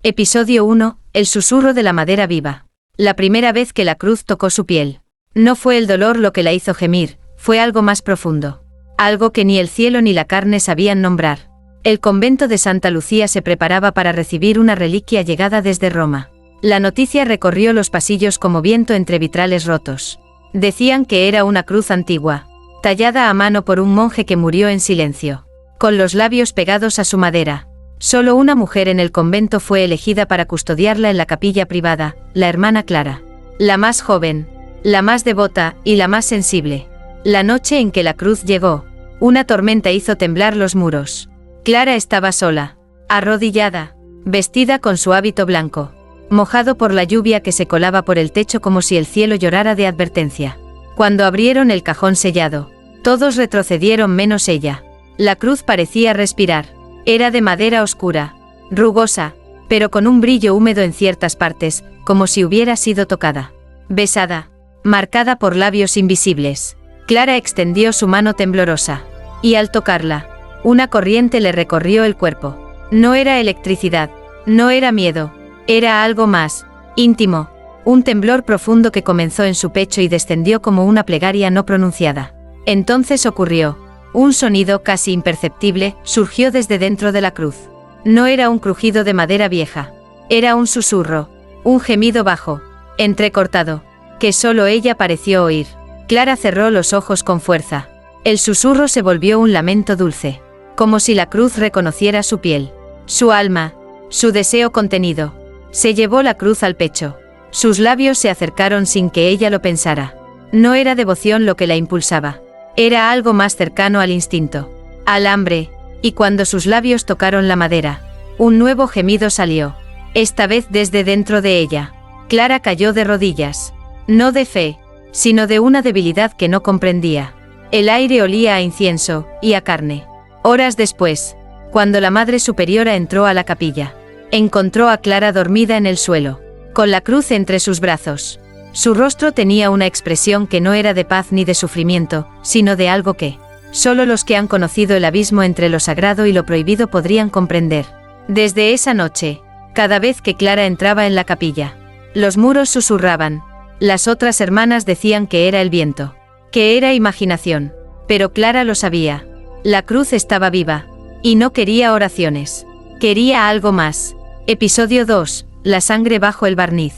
Episodio 1. El susurro de la madera viva. La primera vez que la cruz tocó su piel. No fue el dolor lo que la hizo gemir, fue algo más profundo. Algo que ni el cielo ni la carne sabían nombrar. El convento de Santa Lucía se preparaba para recibir una reliquia llegada desde Roma. La noticia recorrió los pasillos como viento entre vitrales rotos. Decían que era una cruz antigua, tallada a mano por un monje que murió en silencio, con los labios pegados a su madera. Solo una mujer en el convento fue elegida para custodiarla en la capilla privada, la hermana Clara. La más joven, la más devota y la más sensible. La noche en que la cruz llegó, una tormenta hizo temblar los muros. Clara estaba sola, arrodillada, vestida con su hábito blanco, mojado por la lluvia que se colaba por el techo como si el cielo llorara de advertencia. Cuando abrieron el cajón sellado, todos retrocedieron menos ella. La cruz parecía respirar. Era de madera oscura, rugosa, pero con un brillo húmedo en ciertas partes, como si hubiera sido tocada, besada, marcada por labios invisibles. Clara extendió su mano temblorosa, y al tocarla, una corriente le recorrió el cuerpo. No era electricidad, no era miedo, era algo más, íntimo, un temblor profundo que comenzó en su pecho y descendió como una plegaria no pronunciada. Entonces ocurrió. Un sonido casi imperceptible surgió desde dentro de la cruz. No era un crujido de madera vieja. Era un susurro, un gemido bajo, entrecortado, que solo ella pareció oír. Clara cerró los ojos con fuerza. El susurro se volvió un lamento dulce, como si la cruz reconociera su piel, su alma, su deseo contenido. Se llevó la cruz al pecho. Sus labios se acercaron sin que ella lo pensara. No era devoción lo que la impulsaba. Era algo más cercano al instinto, al hambre, y cuando sus labios tocaron la madera, un nuevo gemido salió, esta vez desde dentro de ella. Clara cayó de rodillas, no de fe, sino de una debilidad que no comprendía. El aire olía a incienso y a carne. Horas después, cuando la Madre Superiora entró a la capilla, encontró a Clara dormida en el suelo, con la cruz entre sus brazos. Su rostro tenía una expresión que no era de paz ni de sufrimiento, sino de algo que solo los que han conocido el abismo entre lo sagrado y lo prohibido podrían comprender. Desde esa noche, cada vez que Clara entraba en la capilla, los muros susurraban. Las otras hermanas decían que era el viento, que era imaginación, pero Clara lo sabía. La cruz estaba viva, y no quería oraciones, quería algo más. Episodio 2. La sangre bajo el barniz.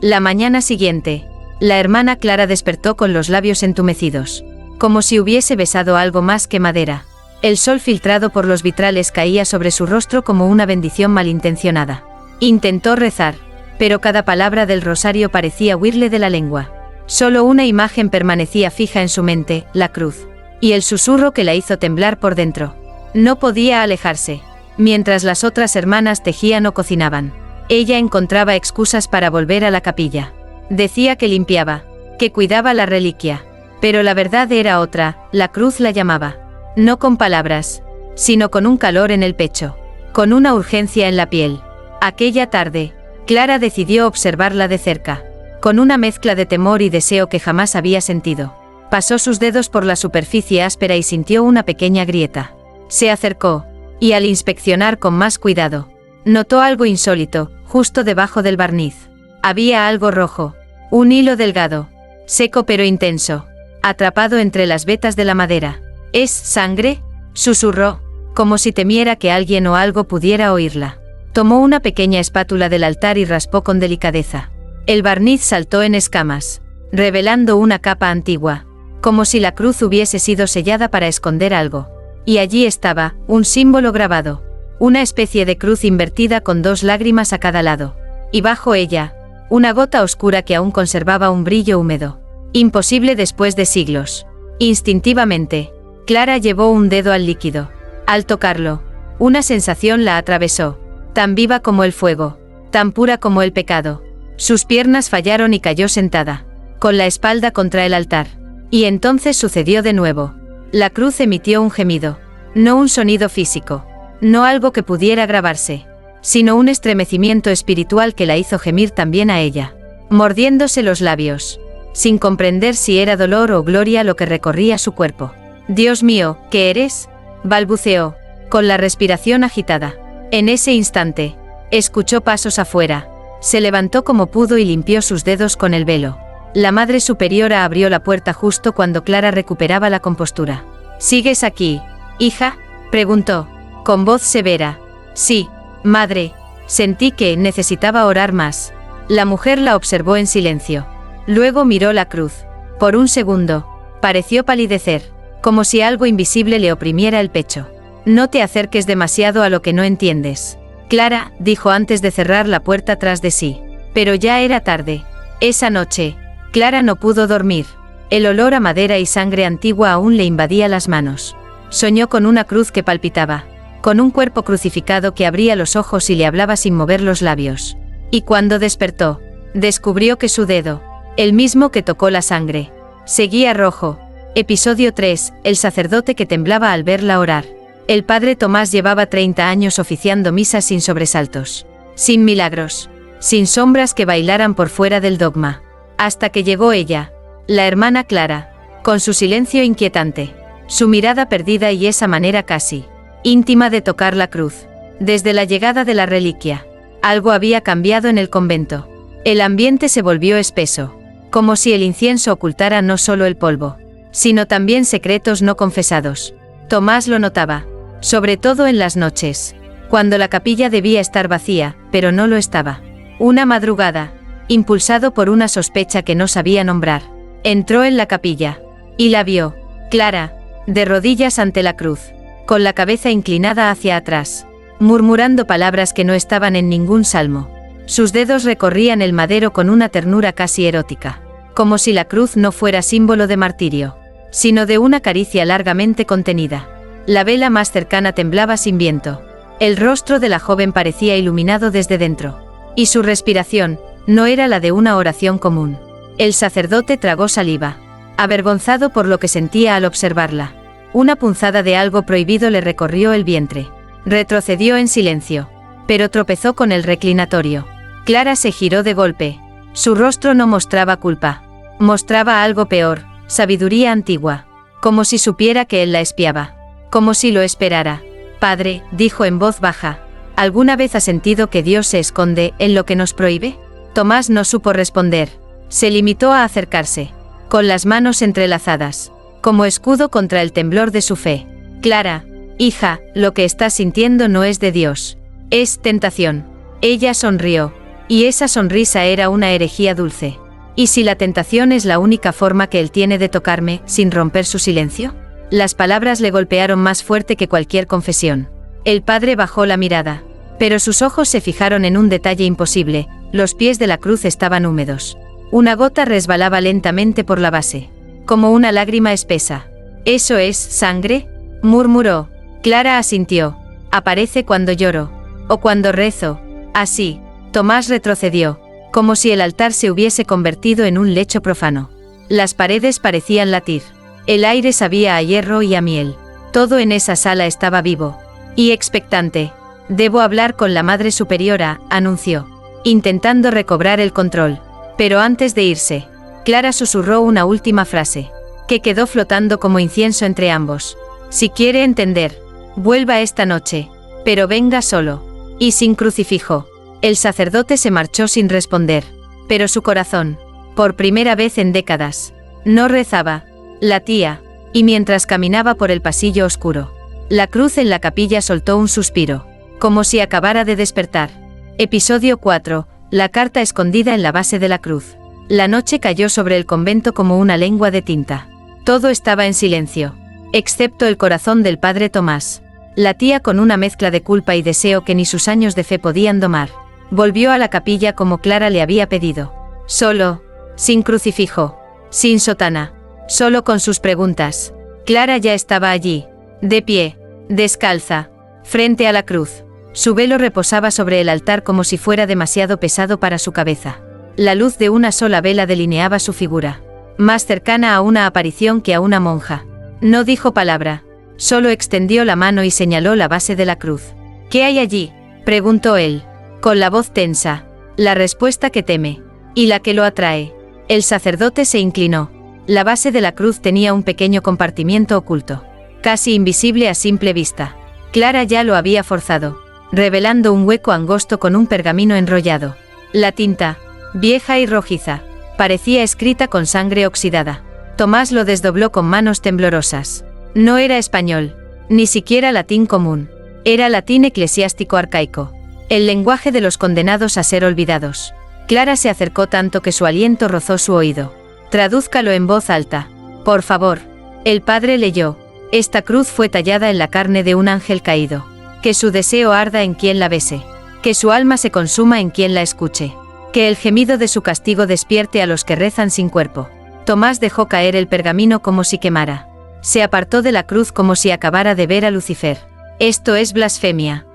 La mañana siguiente, la hermana Clara despertó con los labios entumecidos, como si hubiese besado algo más que madera. El sol filtrado por los vitrales caía sobre su rostro como una bendición malintencionada. Intentó rezar, pero cada palabra del rosario parecía huirle de la lengua. Solo una imagen permanecía fija en su mente, la cruz, y el susurro que la hizo temblar por dentro. No podía alejarse, mientras las otras hermanas tejían o cocinaban. Ella encontraba excusas para volver a la capilla. Decía que limpiaba, que cuidaba la reliquia. Pero la verdad era otra, la cruz la llamaba. No con palabras, sino con un calor en el pecho, con una urgencia en la piel. Aquella tarde, Clara decidió observarla de cerca, con una mezcla de temor y deseo que jamás había sentido. Pasó sus dedos por la superficie áspera y sintió una pequeña grieta. Se acercó, y al inspeccionar con más cuidado, notó algo insólito. Justo debajo del barniz, había algo rojo, un hilo delgado, seco pero intenso, atrapado entre las vetas de la madera. ¿Es sangre?, susurró, como si temiera que alguien o algo pudiera oírla. Tomó una pequeña espátula del altar y raspó con delicadeza. El barniz saltó en escamas, revelando una capa antigua, como si la cruz hubiese sido sellada para esconder algo. Y allí estaba, un símbolo grabado. Una especie de cruz invertida con dos lágrimas a cada lado. Y bajo ella, una gota oscura que aún conservaba un brillo húmedo. Imposible después de siglos. Instintivamente, Clara llevó un dedo al líquido. Al tocarlo, una sensación la atravesó. Tan viva como el fuego, tan pura como el pecado. Sus piernas fallaron y cayó sentada, con la espalda contra el altar. Y entonces sucedió de nuevo. La cruz emitió un gemido. No un sonido físico. No algo que pudiera grabarse, sino un estremecimiento espiritual que la hizo gemir también a ella, mordiéndose los labios, sin comprender si era dolor o gloria lo que recorría su cuerpo. «Dios mío, ¿qué eres?», balbuceó, con la respiración agitada. En ese instante, Escuchó pasos afuera. Se levantó como pudo y limpió sus dedos con el velo. La Madre Superiora abrió la puerta justo cuando Clara recuperaba la compostura. ¿Sigues aquí, hija?, preguntó, con voz severa. Sí, madre. Sentí que necesitaba orar más. La mujer la observó en silencio. Luego miró la cruz. Por un segundo, pareció palidecer, como si algo invisible le oprimiera el pecho. No te acerques demasiado a lo que no entiendes, Clara, dijo antes de cerrar la puerta tras de sí. Pero ya era tarde. Esa noche, Clara no pudo dormir. El olor a madera y sangre antigua aún le invadía las manos. Soñó con una cruz que palpitaba, con un cuerpo crucificado que abría los ojos y le hablaba sin mover los labios. Y cuando despertó, descubrió que su dedo, el mismo que tocó la sangre, seguía rojo. Episodio 3, el sacerdote que temblaba al verla orar. El padre Tomás llevaba 30 años oficiando misas sin sobresaltos, sin milagros, sin sombras que bailaran por fuera del dogma. Hasta que llegó ella, la hermana Clara, con su silencio inquietante, su mirada perdida y esa manera casi íntima de tocar la cruz. Desde la llegada de la reliquia, algo había cambiado en el convento. El ambiente se volvió espeso, como si el incienso ocultara no solo el polvo, sino también secretos no confesados. Tomás lo notaba, sobre todo en las noches, cuando la capilla debía estar vacía, pero no lo estaba. Una madrugada, impulsado por una sospecha que no sabía nombrar, entró en la capilla, y la vio, Clara, de rodillas ante la cruz, con la cabeza inclinada hacia atrás, murmurando palabras que no estaban en ningún salmo. Sus dedos recorrían el madero con una ternura casi erótica, como si la cruz no fuera símbolo de martirio, sino de una caricia largamente contenida. La vela más cercana temblaba sin viento. El rostro de la joven parecía iluminado desde dentro, y su respiración no era la de una oración común. El sacerdote tragó saliva, avergonzado por lo que sentía al observarla. Una punzada de algo prohibido le recorrió el vientre. Retrocedió en silencio, pero tropezó con el reclinatorio. Clara se giró de golpe. Su rostro no mostraba culpa. Mostraba algo peor, sabiduría antigua. Como si supiera que él la espiaba. Como si lo esperara. Padre, dijo en voz baja, ¿alguna vez has sentido que Dios se esconde en lo que nos prohíbe? Tomás no supo responder. Se limitó a acercarse, con las manos entrelazadas, como escudo contra el temblor de su fe. Clara, hija, lo que estás sintiendo no es de Dios. Es tentación. Ella sonrió, y esa sonrisa era una herejía dulce. ¿Y si la tentación es la única forma que él tiene de tocarme, sin romper su silencio? Las palabras le golpearon más fuerte que cualquier confesión. El padre bajó la mirada, pero sus ojos se fijaron en un detalle imposible: los pies de la cruz estaban húmedos. Una gota resbalaba lentamente por la base, como una lágrima espesa. ¿Eso es sangre?, murmuró. Clara asintió. Aparece cuando lloro, o cuando rezo. Así. Tomás retrocedió, como si el altar se hubiese convertido en un lecho profano. Las paredes parecían latir. El aire sabía a hierro y a miel. Todo en esa sala estaba vivo y expectante. Debo hablar con la Madre Superiora, anunció, intentando recobrar el control. Pero antes de irse, Clara susurró una última frase, que quedó flotando como incienso entre ambos. Si quiere entender, vuelva esta noche, pero venga solo, y sin crucifijo. El sacerdote se marchó sin responder, pero su corazón, por primera vez en décadas, no rezaba, latía, y mientras caminaba por el pasillo oscuro, la cruz en la capilla soltó un suspiro, como si acabara de despertar. Episodio 4, la carta escondida en la base de la cruz. La noche cayó sobre el convento como una lengua de tinta. Todo estaba en silencio, excepto el corazón del padre Tomás. Latía con una mezcla de culpa y deseo que ni sus años de fe podían domar. Volvió a la capilla como Clara le había pedido. Solo, sin crucifijo, sin sotana, solo con sus preguntas. Clara ya estaba allí, de pie, descalza, frente a la cruz. Su velo reposaba sobre el altar como si fuera demasiado pesado para su cabeza. La luz de una sola vela delineaba su figura, más cercana a una aparición que a una monja. No dijo palabra, solo extendió la mano y señaló la base de la cruz. ¿Qué hay allí?, preguntó él, con la voz tensa. La respuesta que teme, y la que lo atrae. El sacerdote se inclinó. La base de la cruz tenía un pequeño compartimiento oculto, casi invisible a simple vista. Clara ya lo había forzado. revelando un hueco angosto con un pergamino enrollado. La tinta, vieja y rojiza, parecía escrita con sangre oxidada. Tomás lo desdobló con manos temblorosas. No era español, ni siquiera latín común. Era latín eclesiástico arcaico. El lenguaje de los condenados a ser olvidados. Clara se acercó tanto que su aliento rozó su oído. Tradúzcalo en voz alta. Por favor. El padre leyó. Esta cruz fue tallada en la carne de un ángel caído. Que su deseo arda en quien la bese. Que su alma se consuma en quien la escuche. Que el gemido de su castigo despierte a los que rezan sin cuerpo. Tomás dejó caer el pergamino como si quemara. Se apartó de la cruz como si acabara de ver a Lucifer. Esto es blasfemia.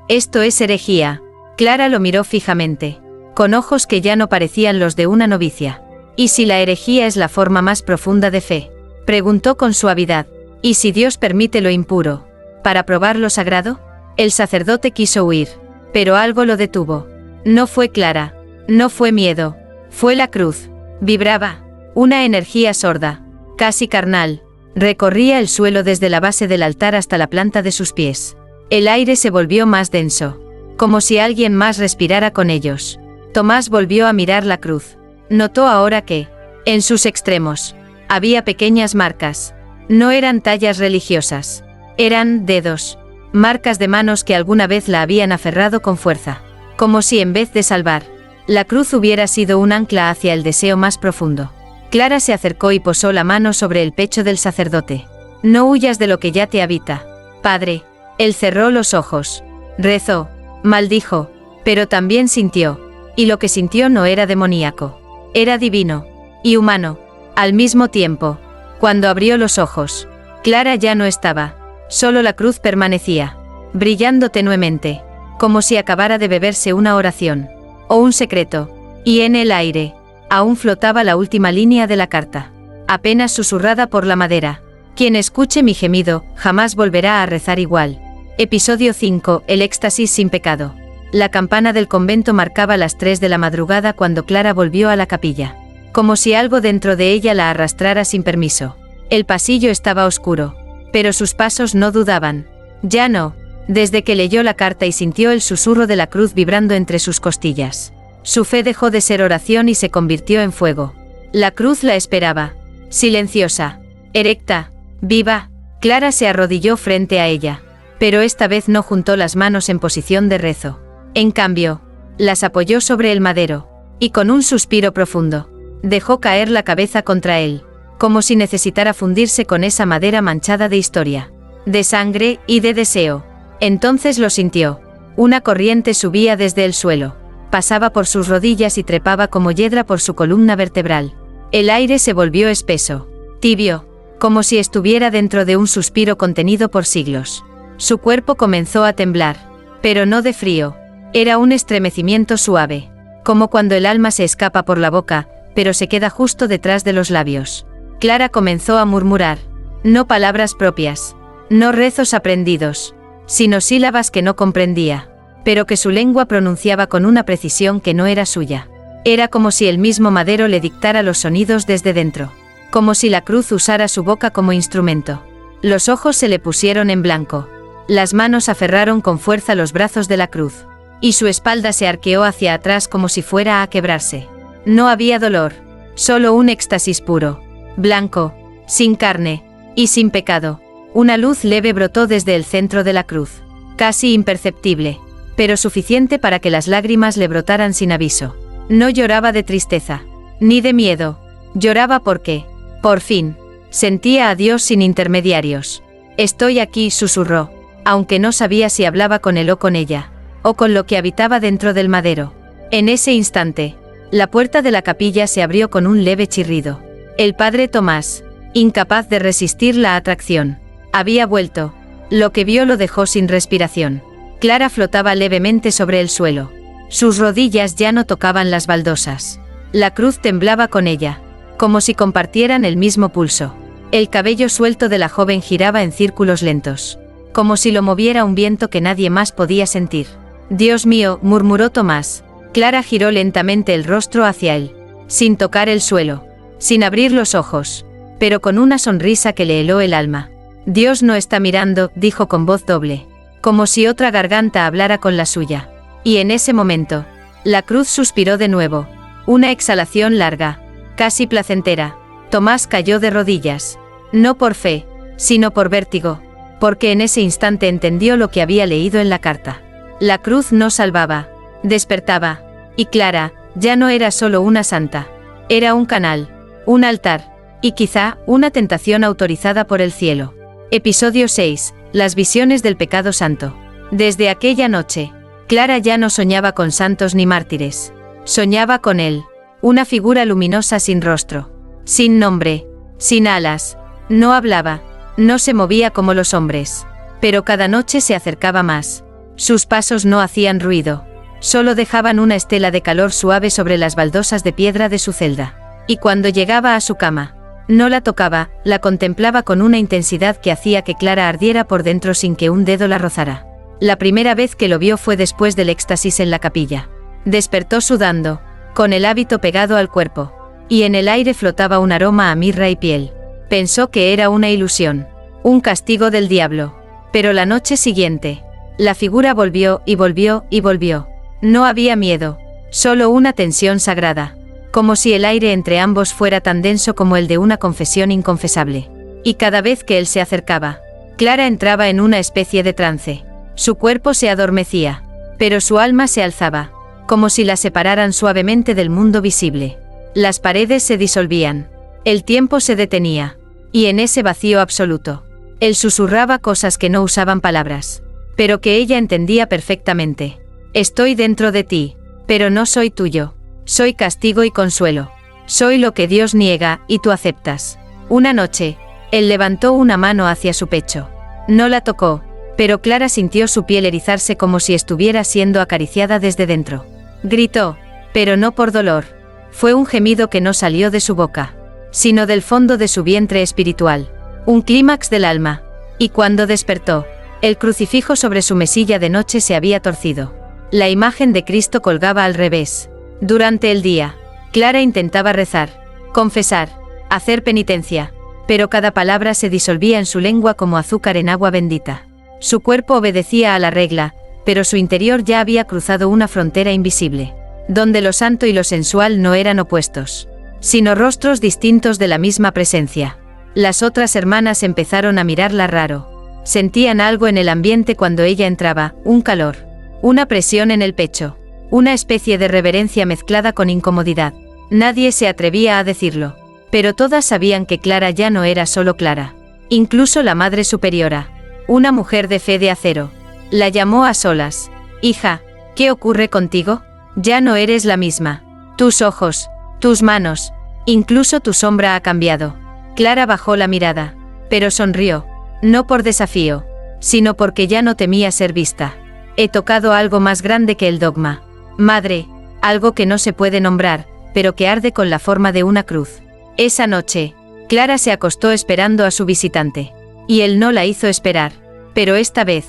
Esto es herejía. Clara lo miró fijamente, con ojos que ya no parecían los de una novicia. ¿Y si la herejía es la forma más profunda de fe? Preguntó con suavidad. ¿Y si Dios permite lo impuro, para probar lo sagrado? El sacerdote quiso huir, pero algo lo detuvo. No fue Clara, no fue miedo, fue la cruz. Vibraba, una energía sorda, casi carnal. Recorría el suelo desde la base del altar hasta la planta de sus pies. El aire se volvió más denso, como si alguien más respirara con ellos. Tomás volvió a mirar la cruz. Notó ahora que, en sus extremos, había pequeñas marcas. No eran tallas religiosas. Eran dedos, marcas de manos que alguna vez la habían aferrado con fuerza. Como si en vez de salvar, la cruz hubiera sido un ancla hacia el deseo más profundo. Clara se acercó y posó la mano sobre el pecho del sacerdote. No huyas de lo que ya te habita, Padre. Él cerró los ojos. Rezó, maldijo, pero también sintió. Y lo que sintió no era demoníaco. Era divino y humano, al mismo tiempo. Cuando abrió los ojos, Clara ya no estaba. Solo la cruz permanecía, brillando tenuemente, como si acabara de beberse una oración, o un secreto. Y en el aire, aún flotaba la última línea de la carta, apenas susurrada por la madera. Quien escuche mi gemido, jamás volverá a rezar igual. Episodio 5. El éxtasis sin pecado. La campana del convento marcaba las 3 de la madrugada cuando Clara volvió a la capilla. Como si algo dentro de ella la arrastrara sin permiso. El pasillo estaba oscuro, pero sus pasos no dudaban. Ya no, desde que leyó la carta y sintió el susurro de la cruz vibrando entre sus costillas. Su fe dejó de ser oración y se convirtió en fuego. La cruz la esperaba, silenciosa, erecta, viva. Clara se arrodilló frente a ella, pero esta vez no juntó las manos en posición de rezo. En cambio, las apoyó sobre el madero, y con un suspiro profundo, dejó caer la cabeza contra él, como si necesitara fundirse con esa madera manchada de historia, de sangre y de deseo. Entonces lo sintió. Una corriente subía desde el suelo, pasaba por sus rodillas y trepaba como hiedra por su columna vertebral. El aire se volvió espeso, tibio, como si estuviera dentro de un suspiro contenido por siglos. Su cuerpo comenzó a temblar, pero no de frío. Era un estremecimiento suave, como cuando el alma se escapa por la boca, pero se queda justo detrás de los labios. Clara comenzó a murmurar, no palabras propias, no rezos aprendidos, sino sílabas que no comprendía, pero que su lengua pronunciaba con una precisión que no era suya. Era como si el mismo madero le dictara los sonidos desde dentro, como si la cruz usara su boca como instrumento. Los ojos se le pusieron en blanco, las manos aferraron con fuerza los brazos de la cruz, y su espalda se arqueó hacia atrás como si fuera a quebrarse. No había dolor, solo un éxtasis puro, blanco, sin carne, y sin pecado. Una luz leve brotó desde el centro de la cruz, casi imperceptible, pero suficiente para que las lágrimas le brotaran sin aviso. No lloraba de tristeza, ni de miedo, lloraba porque, por fin, sentía a Dios sin intermediarios. Estoy aquí, susurró, aunque no sabía si hablaba con él o con ella, o con lo que habitaba dentro del madero. En ese instante, la puerta de la capilla se abrió con un leve chirrido. El padre Tomás, incapaz de resistir la atracción, había vuelto. Lo que vio lo dejó sin respiración. Clara flotaba levemente sobre el suelo. Sus rodillas ya no tocaban las baldosas. La cruz temblaba con ella, como si compartieran el mismo pulso. El cabello suelto de la joven giraba en círculos lentos, como si lo moviera un viento que nadie más podía sentir. Dios mío, murmuró Tomás. Clara giró lentamente el rostro hacia él, sin tocar el suelo, sin abrir los ojos, pero con una sonrisa que le heló el alma. Dios no está mirando, dijo con voz doble. como si otra garganta hablara con la suya. Y en ese momento, la cruz suspiró de nuevo. Una exhalación larga, casi placentera. Tomás cayó de rodillas. No por fe, sino por vértigo, porque en ese instante entendió lo que había leído en la carta. La cruz no salvaba, despertaba, y Clara, ya no era solo una santa. Era un canal, un altar, y quizá, una tentación autorizada por el cielo. Episodio 6. Las visiones del pecado santo. Desde aquella noche, Clara ya no soñaba con santos ni mártires. Soñaba con él, una figura luminosa sin rostro, sin nombre, sin alas. No hablaba, no se movía como los hombres, pero cada noche se acercaba más. Sus pasos no hacían ruido, solo dejaban una estela de calor suave sobre las baldosas de piedra de su celda. Y cuando llegaba a su cama, no la tocaba, la contemplaba con una intensidad que hacía que Clara ardiera por dentro sin que un dedo la rozara. La primera vez que lo vio fue después del éxtasis en la capilla. Despertó sudando, con el hábito pegado al cuerpo, y en el aire flotaba un aroma a mirra y piel. Pensó que era una ilusión, un castigo del diablo. Pero la noche siguiente, la figura volvió y volvió y volvió. No había miedo, solo una tensión sagrada, como si el aire entre ambos fuera tan denso como el de una confesión inconfesable. Y cada vez que él se acercaba, Clara entraba en una especie de trance. Su cuerpo se adormecía, pero su alma se alzaba, como si la separaran suavemente del mundo visible. Las paredes se disolvían, el tiempo se detenía, y en ese vacío absoluto, él susurraba cosas que no usaban palabras, pero que ella entendía perfectamente. Estoy dentro de ti, pero no soy tuyo. Soy castigo y consuelo. Soy lo que Dios niega y tú aceptas. Una noche, él levantó una mano hacia su pecho. No la tocó, pero Clara sintió su piel erizarse como si estuviera siendo acariciada desde dentro. Gritó, pero no por dolor. Fue un gemido que no salió de su boca, sino del fondo de su vientre espiritual. Un clímax del alma. Y cuando despertó, el crucifijo sobre su mesilla de noche se había torcido. La imagen de Cristo colgaba al revés. Durante el día, Clara intentaba rezar, confesar, hacer penitencia, pero cada palabra se disolvía en su lengua como azúcar en agua bendita. Su cuerpo obedecía a la regla, pero su interior ya había cruzado una frontera invisible, donde lo santo y lo sensual no eran opuestos, sino rostros distintos de la misma presencia. Las otras hermanas empezaron a mirarla raro. Sentían algo en el ambiente cuando ella entraba, un calor, una presión en el pecho, una especie de reverencia mezclada con incomodidad. Nadie se atrevía a decirlo, pero todas sabían que Clara ya no era solo Clara. Incluso la Madre Superiora, una mujer de fe de acero, la llamó a solas. Hija, ¿qué ocurre contigo? Ya no eres la misma. Tus ojos, tus manos, incluso tu sombra ha cambiado. Clara bajó la mirada, pero sonrió, no por desafío, sino porque ya no temía ser vista. He tocado algo más grande que el dogma. Madre, algo que no se puede nombrar, pero que arde con la forma de una cruz. Esa noche, Clara se acostó esperando a su visitante. Y él no la hizo esperar. Pero esta vez,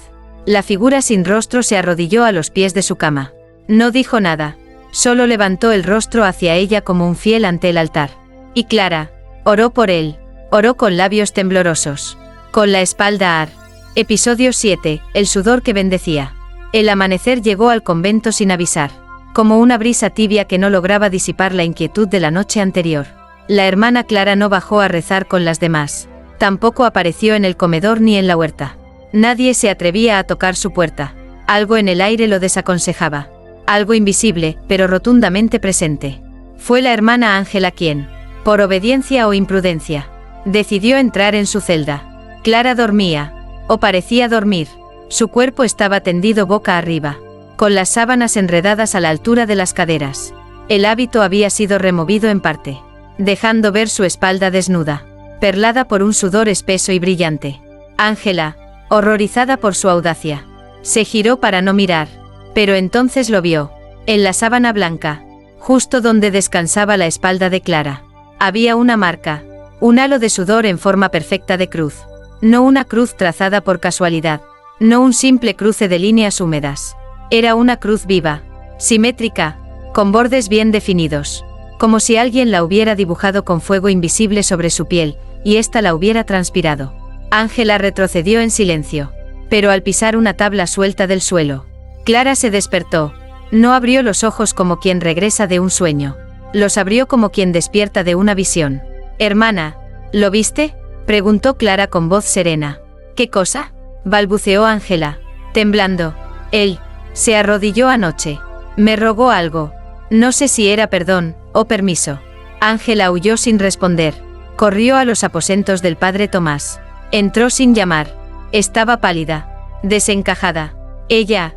la figura sin rostro se arrodilló a los pies de su cama. No dijo nada, solo levantó el rostro hacia ella como un fiel ante el altar. Y Clara oró por él, oró con labios temblorosos, con la espalda Episodio 7. El sudor que bendecía. El amanecer llegó al convento sin avisar, como una brisa tibia que no lograba disipar la inquietud de la noche anterior. La hermana Clara no bajó a rezar con las demás, tampoco apareció en el comedor ni en la huerta. Nadie se atrevía a tocar su puerta. Algo en el aire lo desaconsejaba. Algo invisible, pero rotundamente presente. Fue la hermana Ángela quien, por obediencia o imprudencia, decidió entrar en su celda. Clara dormía, o parecía dormir. Su cuerpo estaba tendido boca arriba, con las sábanas enredadas a la altura de las caderas. El hábito había sido removido en parte, dejando ver su espalda desnuda, perlada por un sudor espeso y brillante. Ángela, horrorizada por su audacia, se giró para no mirar, pero entonces lo vio. En la sábana blanca, justo donde descansaba la espalda de Clara, había una marca, un halo de sudor en forma perfecta de cruz. No una cruz trazada por casualidad, no un simple cruce de líneas húmedas. Era una cruz viva, simétrica, con bordes bien definidos, como si alguien la hubiera dibujado con fuego invisible sobre su piel, y ésta la hubiera transpirado. Ángela retrocedió en silencio, pero al pisar una tabla suelta del suelo. Clara se despertó. No abrió los ojos como quien regresa de un sueño. Los abrió como quien despierta de una visión. «Hermana, ¿lo viste?», preguntó Clara con voz serena. «¿Qué cosa?», balbuceó Ángela, temblando. «Él se arrodilló anoche. Me rogó algo. No sé si era perdón o permiso». Ángela huyó sin responder. Corrió a los aposentos del padre Tomás. Entró sin llamar. Estaba pálida, desencajada. Ella...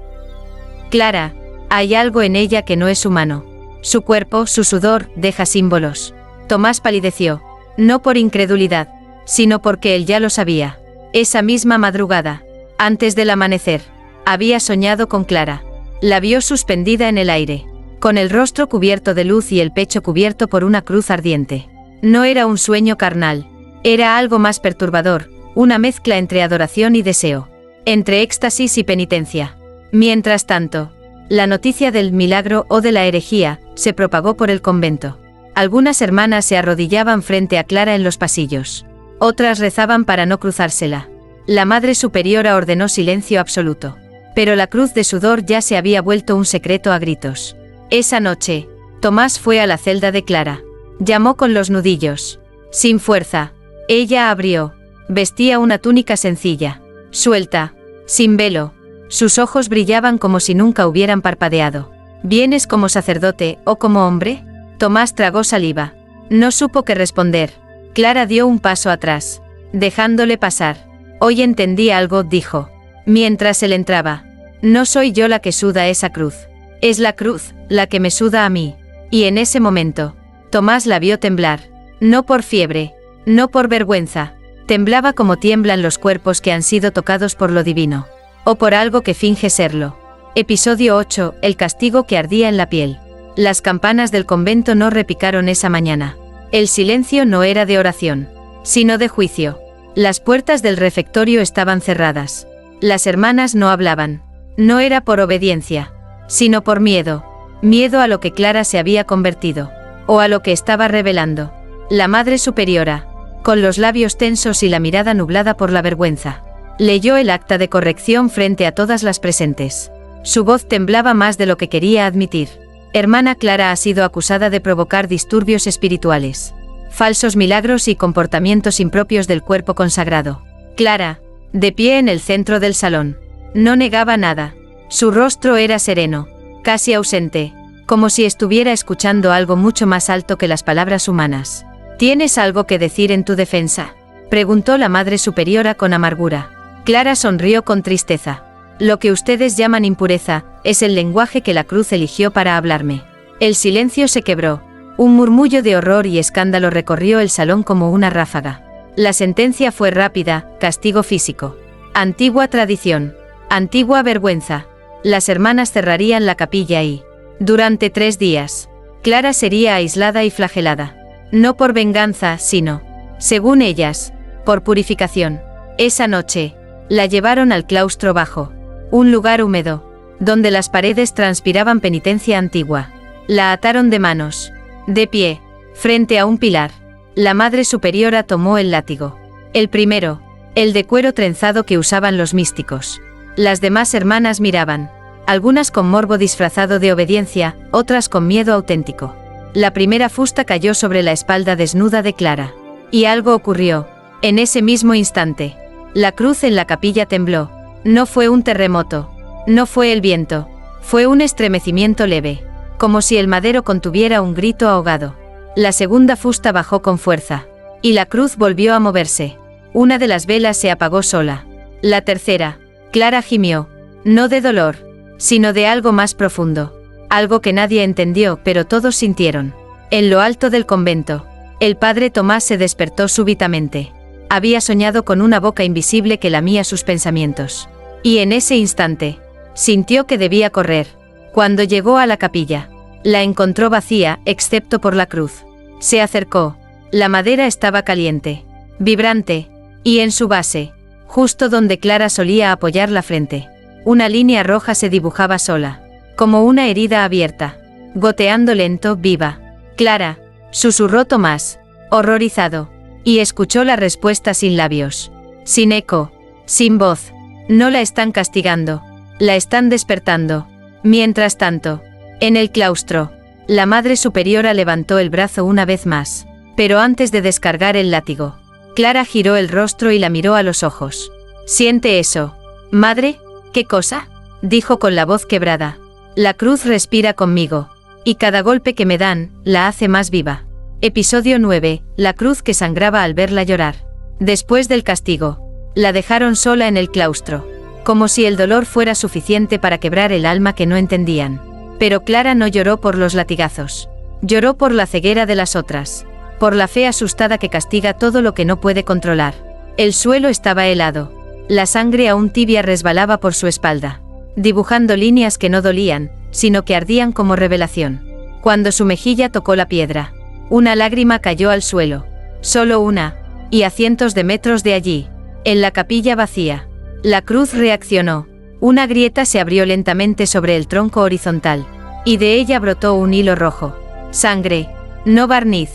Clara, hay algo en ella que no es humano. Su cuerpo, su sudor, deja símbolos. Tomás palideció. No por incredulidad, sino porque él ya lo sabía. Esa misma madrugada, antes del amanecer, había soñado con Clara. La vio suspendida en el aire, con el rostro cubierto de luz y el pecho cubierto por una cruz ardiente. No era un sueño carnal, era algo más perturbador, una mezcla entre adoración y deseo, entre éxtasis y penitencia. Mientras tanto, la noticia del milagro o de la herejía se propagó por el convento. Algunas hermanas se arrodillaban frente a Clara en los pasillos. Otras rezaban para no cruzársela. La Madre Superiora ordenó silencio absoluto. Pero la cruz de sudor ya se había vuelto un secreto a gritos. Esa noche, Tomás fue a la celda de Clara. Llamó con los nudillos. Sin fuerza. Ella abrió. Vestía una túnica sencilla, suelta, sin velo. Sus ojos brillaban como si nunca hubieran parpadeado. ¿Vienes como sacerdote o como hombre? Tomás tragó saliva. No supo qué responder. Clara dio un paso atrás, dejándole pasar. Hoy entendí algo, dijo, mientras él entraba. No soy yo la que suda esa cruz. Es la cruz, la que me suda a mí. Y en ese momento, Tomás la vio temblar. No por fiebre, no por vergüenza. Temblaba como tiemblan los cuerpos que han sido tocados por lo divino. O por algo que finge serlo. Episodio 8, el castigo que ardía en la piel. Las campanas del convento no repicaron esa mañana. El silencio no era de oración, sino de juicio. Las puertas del refectorio estaban cerradas. Las hermanas no hablaban. No era por obediencia, sino por miedo. Miedo a lo que Clara se había convertido, o a lo que estaba revelando. La Madre Superiora, con los labios tensos y la mirada nublada por la vergüenza, leyó el acta de corrección frente a todas las presentes. Su voz temblaba más de lo que quería admitir. Hermana Clara ha sido acusada de provocar disturbios espirituales, falsos milagros y comportamientos impropios del cuerpo consagrado. Clara, de pie en el centro del salón, no negaba nada. Su rostro era sereno, casi ausente, como si estuviera escuchando algo mucho más alto que las palabras humanas. ¿Tienes algo que decir en tu defensa?, preguntó la Madre Superiora con amargura. Clara sonrió con tristeza. Lo que ustedes llaman impureza, es el lenguaje que la cruz eligió para hablarme. El silencio se quebró. Un murmullo de horror y escándalo recorrió el salón como una ráfaga. La sentencia fue rápida: castigo físico. Antigua tradición. Antigua vergüenza. Las hermanas cerrarían la capilla y, durante 3 días, Clara sería aislada y flagelada. No por venganza, sino, según ellas, por purificación. Esa noche, la llevaron al claustro bajo, un lugar húmedo, donde las paredes transpiraban penitencia antigua. La ataron de manos, de pie, frente a un pilar. La Madre Superiora tomó el látigo. El primero, el de cuero trenzado que usaban los místicos. Las demás hermanas miraban, algunas con morbo disfrazado de obediencia, otras con miedo auténtico. La primera fusta cayó sobre la espalda desnuda de Clara. Y algo ocurrió. En ese mismo instante, la cruz en la capilla tembló. No fue un terremoto, no fue el viento, fue un estremecimiento leve, como si el madero contuviera un grito ahogado. La segunda fusta bajó con fuerza, y la cruz volvió a moverse. Una de las velas se apagó sola. La tercera, Clara gimió, no de dolor, sino de algo más profundo, algo que nadie entendió pero todos sintieron. En lo alto del convento, el padre Tomás se despertó súbitamente. Había soñado con una boca invisible que lamía sus pensamientos. Y en ese instante, sintió que debía correr. Cuando llegó a la capilla, la encontró vacía, excepto por la cruz. Se acercó. La madera estaba caliente, vibrante, y en su base, justo donde Clara solía apoyar la frente, una línea roja se dibujaba sola, como una herida abierta, goteando lento, viva. Clara, susurró Tomás, horrorizado, y escuchó la respuesta sin labios, sin eco, sin voz. No la están castigando. La están despertando. Mientras tanto, en el claustro, la Madre Superiora levantó el brazo una vez más. Pero antes de descargar el látigo, Clara giró el rostro y la miró a los ojos. «¿Siente eso? Madre, ¿qué cosa?», dijo con la voz quebrada. «La cruz respira conmigo. Y cada golpe que me dan, la hace más viva». Episodio 9. La cruz que sangraba al verla llorar. Después del castigo, la dejaron sola en el claustro, como si el dolor fuera suficiente para quebrar el alma que no entendían. Pero Clara no lloró por los latigazos. Lloró por la ceguera de las otras, por la fe asustada que castiga todo lo que no puede controlar. El suelo estaba helado. La sangre aún tibia resbalaba por su espalda, dibujando líneas que no dolían, sino que ardían como revelación. Cuando su mejilla tocó la piedra, una lágrima cayó al suelo. Solo una, y a cientos de metros de allí, en la capilla vacía, la cruz reaccionó. Una grieta se abrió lentamente sobre el tronco horizontal, y de ella brotó un hilo rojo. Sangre, no barniz,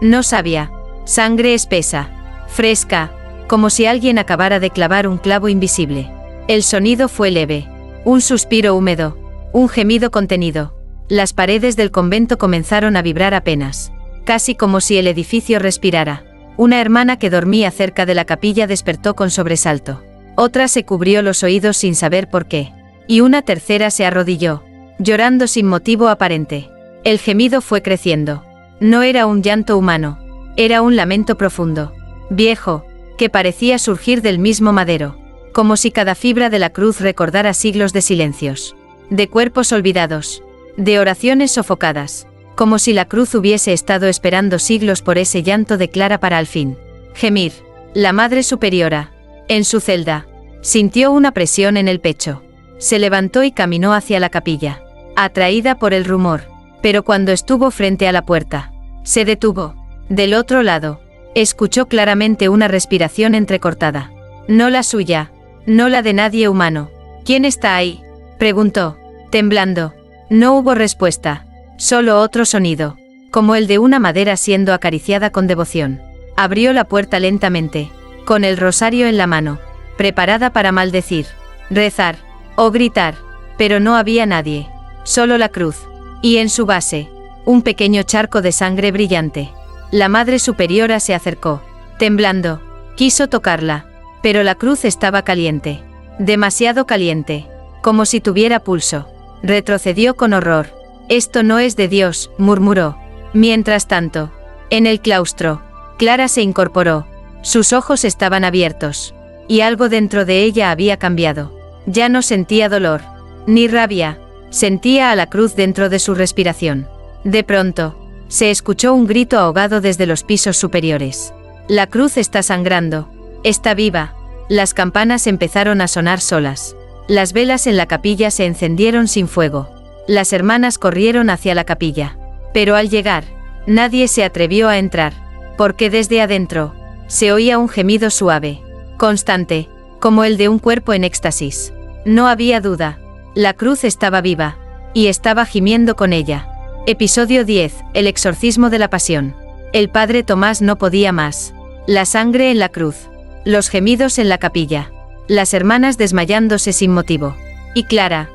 no savia, sangre espesa, fresca, como si alguien acabara de clavar un clavo invisible. El sonido fue leve, un suspiro húmedo, un gemido contenido. Las paredes del convento comenzaron a vibrar apenas, casi como si el edificio respirara. Una hermana que dormía cerca de la capilla despertó con sobresalto. Otra se cubrió los oídos sin saber por qué. Y una tercera se arrodilló, llorando sin motivo aparente. El gemido fue creciendo. No era un llanto humano, era un lamento profundo, viejo, que parecía surgir del mismo madero, como si cada fibra de la cruz recordara siglos de silencios, de cuerpos olvidados, de oraciones sofocadas, como si la cruz hubiese estado esperando siglos por ese llanto de Clara para al fin gemir. La Madre Superiora, en su celda, sintió una presión en el pecho. Se levantó y caminó hacia la capilla, atraída por el rumor, pero cuando estuvo frente a la puerta, se detuvo. Del otro lado, escuchó claramente una respiración entrecortada. No la suya, no la de nadie humano. «¿Quién está ahí?», preguntó, temblando. No hubo respuesta, solo otro sonido, como el de una madera siendo acariciada con devoción. Abrió la puerta lentamente, con el rosario en la mano, preparada para maldecir, rezar o gritar, pero no había nadie, solo la cruz, y en su base, un pequeño charco de sangre brillante. La Madre Superiora se acercó, temblando, quiso tocarla, pero la cruz estaba caliente, demasiado caliente, como si tuviera pulso. Retrocedió con horror. «Esto no es de Dios», murmuró. Mientras tanto, en el claustro, Clara se incorporó. Sus ojos estaban abiertos, y algo dentro de ella había cambiado. Ya no sentía dolor, ni rabia, sentía a la cruz dentro de su respiración. De pronto, se escuchó un grito ahogado desde los pisos superiores. «La cruz está sangrando, está viva». Las campanas empezaron a sonar solas. Las velas en la capilla se encendieron sin fuego. Las hermanas corrieron hacia la capilla. Pero al llegar, nadie se atrevió a entrar, porque desde adentro, se oía un gemido suave, constante, como el de un cuerpo en éxtasis. No había duda, la cruz estaba viva, y estaba gimiendo con ella. Episodio 10. El exorcismo de la pasión. El padre Tomás no podía más. La sangre en la cruz, los gemidos en la capilla, las hermanas desmayándose sin motivo. Y Clara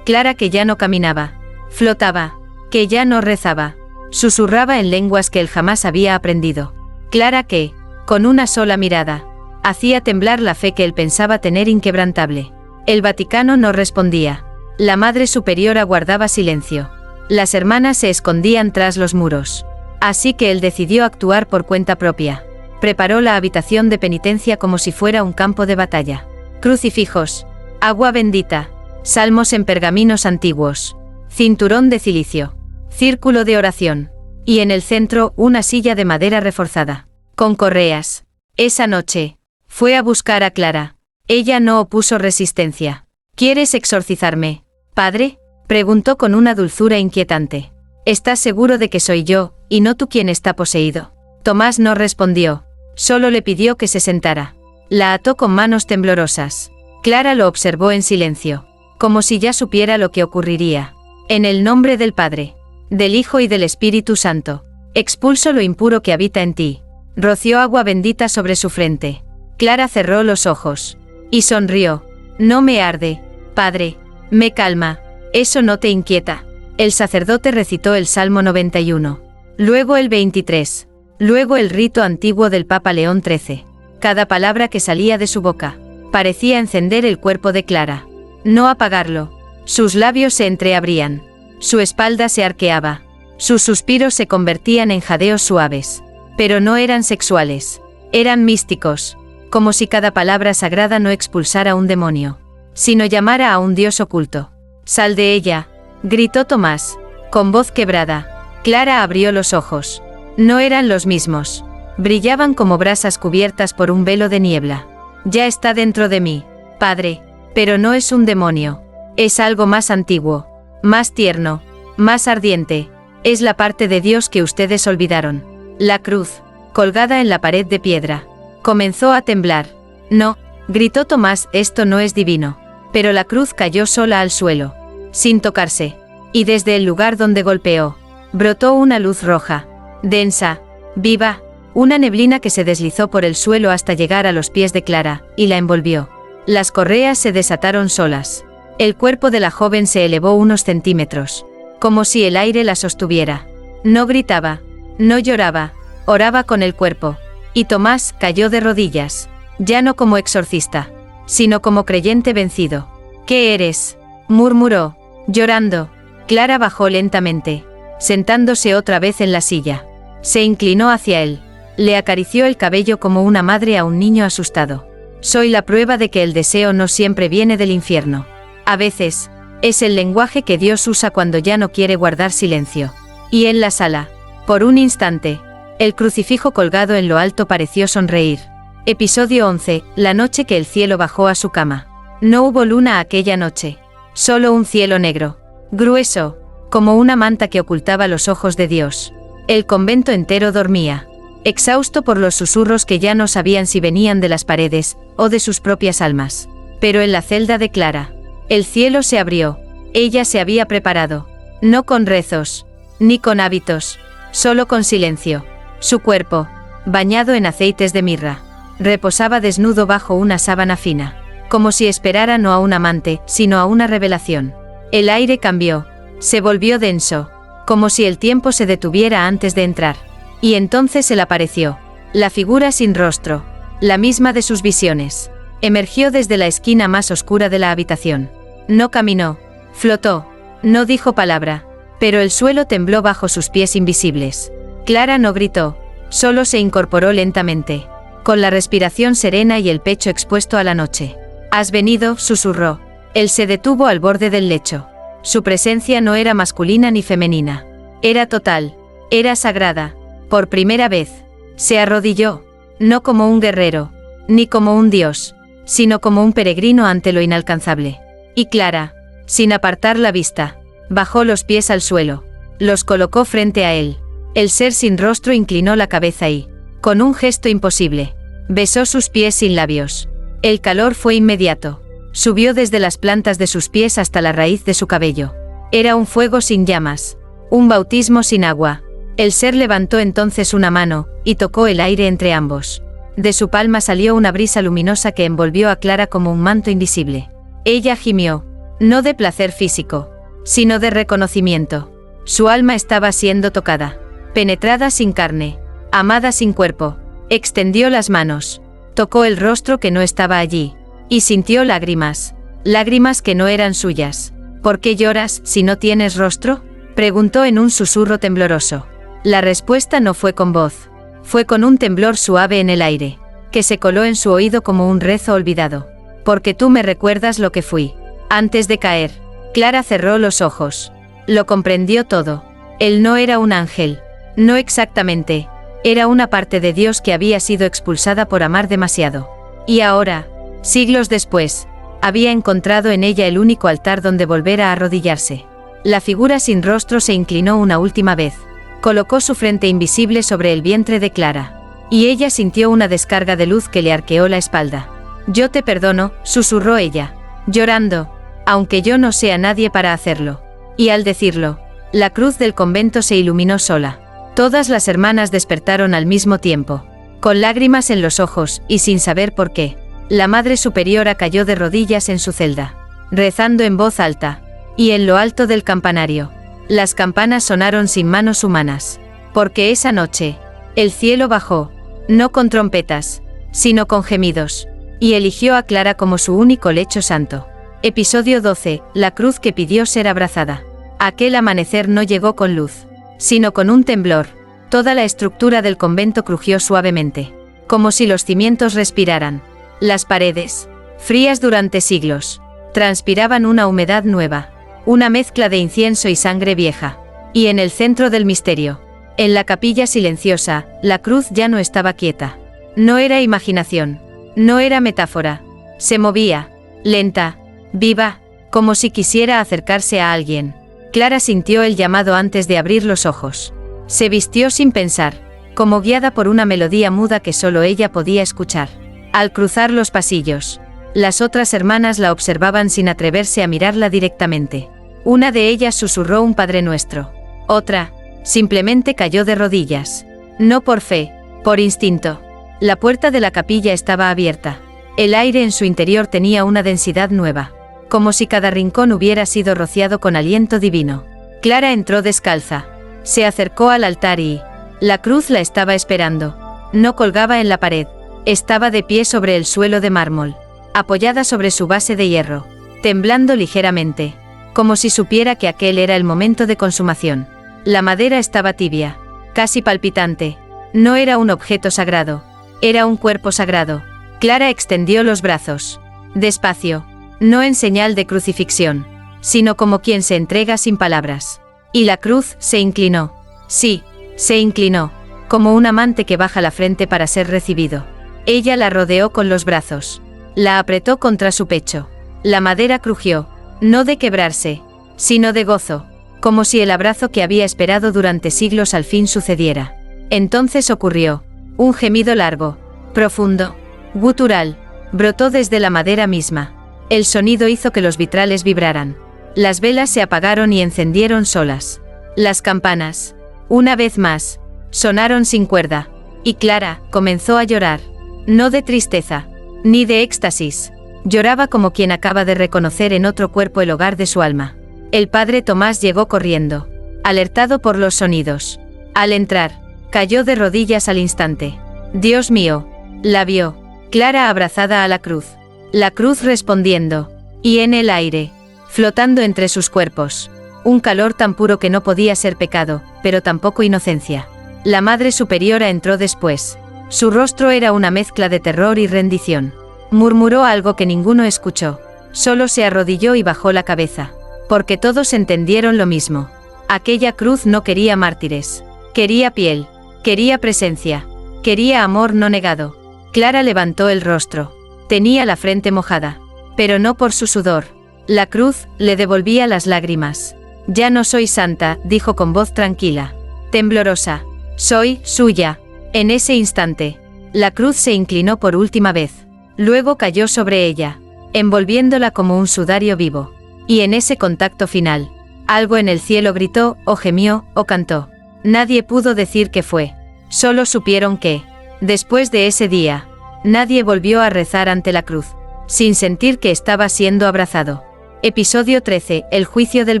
que ya no caminaba, flotaba, que ya no rezaba, susurraba en lenguas que él jamás había aprendido. Clara que, con una sola mirada, hacía temblar la fe que él pensaba tener inquebrantable. El Vaticano no respondía. La Madre Superiora guardaba silencio. Las hermanas se escondían tras los muros. Así que él decidió actuar por cuenta propia. Preparó la habitación de penitencia como si fuera un campo de batalla. Crucifijos, agua bendita, salmos en pergaminos antiguos, cinturón de cilicio, círculo de oración, y en el centro una silla de madera reforzada, con correas. Esa noche, fue a buscar a Clara. Ella no opuso resistencia. «¿Quieres exorcizarme, padre?», preguntó con una dulzura inquietante. «¿Estás seguro de que soy yo, y no tú quien está poseído?». Tomás no respondió, solo le pidió que se sentara. La ató con manos temblorosas. Clara lo observó en silencio, como si ya supiera lo que ocurriría. «En el nombre del Padre, del Hijo y del Espíritu Santo, expulso lo impuro que habita en ti». Roció agua bendita sobre su frente. Clara cerró los ojos y sonrió. No me arde, padre. Me calma. Eso no te inquieta. El sacerdote recitó el Salmo 91. Luego el 23. Luego el rito antiguo del Papa León XIII. Cada palabra que salía de su boca parecía encender el cuerpo de Clara. No apagarlo. Sus labios se entreabrían. Su espalda se arqueaba. Sus suspiros se convertían en jadeos suaves. Pero no eran sexuales. Eran místicos. Como si cada palabra sagrada no expulsara un demonio, sino llamara a un dios oculto. «Sal de ella», gritó Tomás, con voz quebrada. Clara abrió los ojos. No eran los mismos. Brillaban como brasas cubiertas por un velo de niebla. «Ya está dentro de mí, padre, pero no es un demonio. Es algo más antiguo, más tierno, más ardiente. Es la parte de Dios que ustedes olvidaron. La cruz, colgada en la pared de piedra». Comenzó a temblar. «No», gritó Tomás, «esto no es divino». Pero la cruz cayó sola al suelo, sin tocarse, y desde el lugar donde golpeó, brotó una luz roja, densa, viva, una neblina que se deslizó por el suelo hasta llegar a los pies de Clara, y la envolvió. Las correas se desataron solas. El cuerpo de la joven se elevó unos centímetros, como si el aire la sostuviera. No gritaba, no lloraba, oraba con el cuerpo. Y Tomás cayó de rodillas, ya no como exorcista, sino como creyente vencido. «¿Qué eres?», murmuró, llorando. Clara bajó lentamente, sentándose otra vez en la silla. Se inclinó hacia él, le acarició el cabello como una madre a un niño asustado. «Soy la prueba de que el deseo no siempre viene del infierno. A veces, es el lenguaje que Dios usa cuando ya no quiere guardar silencio». Y en la sala, por un instante, el crucifijo colgado en lo alto pareció sonreír. Episodio 11. La noche que el cielo bajó a su cama. No hubo luna aquella noche. Solo un cielo negro, grueso, como una manta que ocultaba los ojos de Dios. El convento entero dormía, exhausto por los susurros que ya no sabían si venían de las paredes o de sus propias almas. Pero en la celda de Clara, el cielo se abrió. Ella se había preparado, no con rezos, ni con hábitos, solo con silencio. Su cuerpo, bañado en aceites de mirra, reposaba desnudo bajo una sábana fina, como si esperara no a un amante, sino a una revelación. El aire cambió, se volvió denso, como si el tiempo se detuviera antes de entrar. Y entonces él apareció, la figura sin rostro, la misma de sus visiones. Emergió desde la esquina más oscura de la habitación. No caminó, flotó, no dijo palabra, pero el suelo tembló bajo sus pies invisibles. Clara no gritó, solo se incorporó lentamente, con la respiración serena y el pecho expuesto a la noche. «¿Has venido?», susurró. Él se detuvo al borde del lecho. Su presencia no era masculina ni femenina. Era total, era sagrada. Por primera vez, se arrodilló, no como un guerrero, ni como un dios, sino como un peregrino ante lo inalcanzable. Y Clara, sin apartar la vista, bajó los pies al suelo, los colocó frente a él. El ser sin rostro inclinó la cabeza y, con un gesto imposible, besó sus pies sin labios. El calor fue inmediato. Subió desde las plantas de sus pies hasta la raíz de su cabello. Era un fuego sin llamas, un bautismo sin agua. El ser levantó entonces una mano, y tocó el aire entre ambos. De su palma salió una brisa luminosa que envolvió a Clara como un manto invisible. Ella gimió, no de placer físico, sino de reconocimiento. Su alma estaba siendo tocada. Penetrada sin carne, amada sin cuerpo. Extendió las manos, tocó el rostro que no estaba allí, y sintió lágrimas, lágrimas que no eran suyas. «¿Por qué lloras si no tienes rostro?», preguntó en un susurro tembloroso. La respuesta no fue con voz, fue con un temblor suave en el aire, que se coló en su oído como un rezo olvidado. «Porque tú me recuerdas lo que fui, antes de caer». Clara cerró los ojos. Lo comprendió todo. Él no era un ángel. No exactamente, era una parte de Dios que había sido expulsada por amar demasiado. Y ahora, siglos después, había encontrado en ella el único altar donde volver a arrodillarse. La figura sin rostro se inclinó una última vez, colocó su frente invisible sobre el vientre de Clara, y ella sintió una descarga de luz que le arqueó la espalda. «Yo te perdono», susurró ella, llorando, «aunque yo no sea nadie para hacerlo». Y al decirlo, la cruz del convento se iluminó sola. Todas las hermanas despertaron al mismo tiempo, con lágrimas en los ojos y sin saber por qué. La Madre Superiora cayó de rodillas en su celda, rezando en voz alta. Y en lo alto del campanario, las campanas sonaron sin manos humanas. Porque esa noche, el cielo bajó, no con trompetas, sino con gemidos, y eligió a Clara como su único lecho santo. Episodio 12. La cruz que pidió ser abrazada. Aquel amanecer no llegó con luz, sino con un temblor. Toda la estructura del convento crujió suavemente, como si los cimientos respiraran. Las paredes, frías durante siglos, transpiraban una humedad nueva, una mezcla de incienso y sangre vieja. Y en el centro del misterio, en la capilla silenciosa, la cruz ya no estaba quieta. No era imaginación, no era metáfora. Se movía, lenta, viva, como si quisiera acercarse a alguien. Clara sintió el llamado antes de abrir los ojos. Se vistió sin pensar, como guiada por una melodía muda que solo ella podía escuchar. Al cruzar los pasillos, las otras hermanas la observaban sin atreverse a mirarla directamente. Una de ellas susurró un Padre Nuestro. Otra, simplemente cayó de rodillas. No por fe, por instinto. La puerta de la capilla estaba abierta. El aire en su interior tenía una densidad nueva, como si cada rincón hubiera sido rociado con aliento divino. Clara entró descalza. Se acercó al altar y la cruz la estaba esperando. No colgaba en la pared. Estaba de pie sobre el suelo de mármol, apoyada sobre su base de hierro, temblando ligeramente, como si supiera que aquel era el momento de consumación. La madera estaba tibia, casi palpitante. No era un objeto sagrado, era un cuerpo sagrado. Clara extendió los brazos, despacio, no en señal de crucifixión, sino como quien se entrega sin palabras. Y la cruz se inclinó. Sí, se inclinó, como un amante que baja la frente para ser recibido. Ella la rodeó con los brazos, la apretó contra su pecho. La madera crujió, no de quebrarse, sino de gozo, como si el abrazo que había esperado durante siglos al fin sucediera. Entonces ocurrió. Un gemido largo, profundo, gutural, brotó desde la madera misma. El sonido hizo que los vitrales vibraran. Las velas se apagaron y encendieron solas. Las campanas, una vez más, sonaron sin cuerda, y Clara comenzó a llorar. No de tristeza, ni de éxtasis. Lloraba como quien acaba de reconocer en otro cuerpo el hogar de su alma. El padre Tomás llegó corriendo, alertado por los sonidos. Al entrar, cayó de rodillas al instante. Dios mío, la vio, Clara abrazada a la cruz respondiendo, y en el aire, flotando entre sus cuerpos, un calor tan puro que no podía ser pecado, pero tampoco inocencia. La Madre Superiora entró después. Su rostro era una mezcla de terror y rendición. Murmuró algo que ninguno escuchó. Solo se arrodilló y bajó la cabeza. Porque todos entendieron lo mismo. Aquella cruz no quería mártires. Quería piel. Quería presencia. Quería amor no negado. Clara levantó el rostro. Tenía la frente mojada. Pero no por su sudor. La cruz le devolvía las lágrimas. Ya no soy santa, dijo con voz tranquila, temblorosa. Soy suya. En ese instante, la cruz se inclinó por última vez. Luego cayó sobre ella, envolviéndola como un sudario vivo. Y en ese contacto final, algo en el cielo gritó, o gemió, o cantó. Nadie pudo decir qué fue. Solo supieron que, después de ese día, nadie volvió a rezar ante la cruz, sin sentir que estaba siendo abrazado. Episodio 13. El juicio del